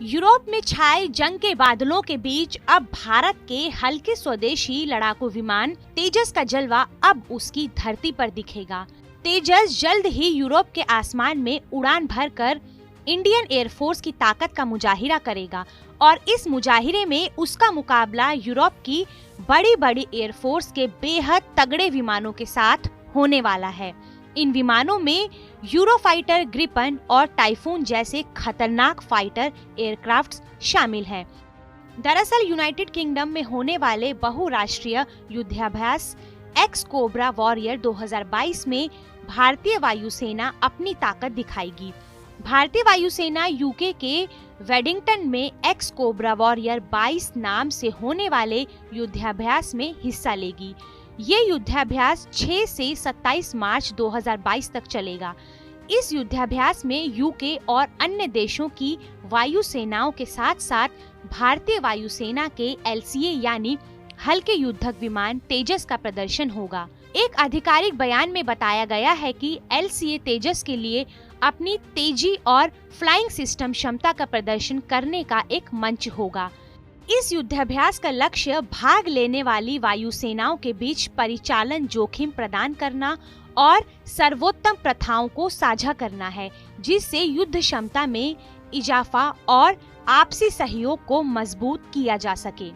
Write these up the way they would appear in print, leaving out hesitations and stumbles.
Europe में छाए जंग के बादलों के बीच अब भारत के हल्के स्वदेशी लड़ाकू विमान तेजस का जलवा अब उसकी धरती पर दिखेगा। तेजस जल्द ही यूरोप के आसमान में उड़ान भरकर इंडियन एयरफोर्स की ताकत का मुजाहिरा करेगा और इस मुजाहिरे में उसका मुकाबला यूरोप की बड़ी बड़ी एयरफोर्स के बेहद तगड़े विमानों के साथ होने वाला है। इन विमानों में यूरोफाइटर, ग्रिपन और टाइफून जैसे खतरनाक फाइटर एयरक्राफ्ट्स शामिल हैं। दरअसल यूनाइटेड किंगडम में होने वाले बहुराष्ट्रीय युद्धाभ्यास एक्स कोबरा वॉरियर 2022 में भारतीय वायुसेना अपनी ताकत दिखाएगी। भारतीय वायुसेना यूके के वेडिंगटन में एक्स कोबरा वॉरियर 22 नाम से होने वाले युद्धाभ्यास में हिस्सा लेगी। ये युद्धाभ्यास 6 से 27 मार्च 2022 तक चलेगा। इस युद्धाभ्यास में यूके और अन्य देशों की वायुसेनाओं के साथ साथ भारतीय वायुसेना के LCA यानी हल्के युद्धक विमान तेजस का प्रदर्शन होगा। एक आधिकारिक बयान में बताया गया है कि LCA तेजस के लिए अपनी तेजी और फ्लाइंग सिस्टम क्षमता का प्रदर्शन करने का एक मंच होगा। इस युद्धाभ्यास का लक्ष्य भाग लेने वाली वायुसेनाओं के बीच परिचालन जोखिम प्रदान करना और सर्वोत्तम प्रथाओं को साझा करना है, जिससे युद्ध क्षमता में इजाफा और आपसी सहयोग को मजबूत किया जा सके।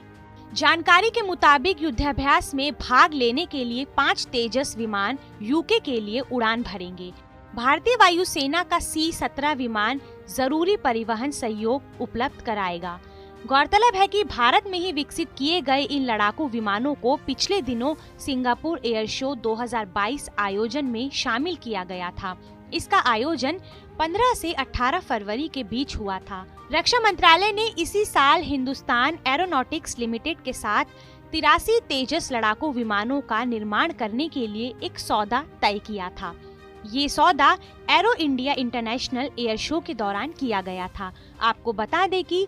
जानकारी के मुताबिक युद्धाभ्यास में भाग लेने के लिए 5 तेजस विमान यूके के लिए उड़ान भरेंगे। भारतीय वायुसेना का C-17 विमान जरूरी परिवहन सहयोग उपलब्ध कराएगा। गौरतलब है कि भारत में ही विकसित किए गए इन लड़ाकू विमानों को पिछले दिनों सिंगापुर एयर शो 2022 आयोजन में शामिल किया गया था। इसका आयोजन 15 से 18 फरवरी के बीच हुआ था। रक्षा मंत्रालय ने इसी साल हिंदुस्तान एरोनॉटिक्स लिमिटेड के साथ 83 तेजस लड़ाकू विमानों का निर्माण करने के लिए एक सौदा तय किया था। ये सौदा arrow India international air show के दौरान किया गया था। आपको बता दें कि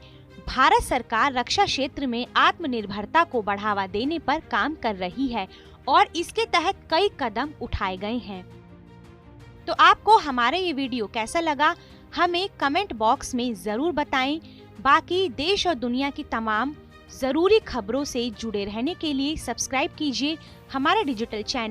भारत सरकार रक्षा क्षेत्र में आत्मनिर्भरता को बढ़ावा देने पर काम कर रही है और इसके तहत कई कदम उठाए गए हैं। तो आपको हमारा ये वीडियो कैसा लगा, हमें कमेंट बॉक्स में जरूर बताएं। बाकी देश और दुनिया की तमाम जरूरी खबरों से जुड़े रहने के लिए सब्सक्राइब कीजिए हमारा डिजिटल चैनल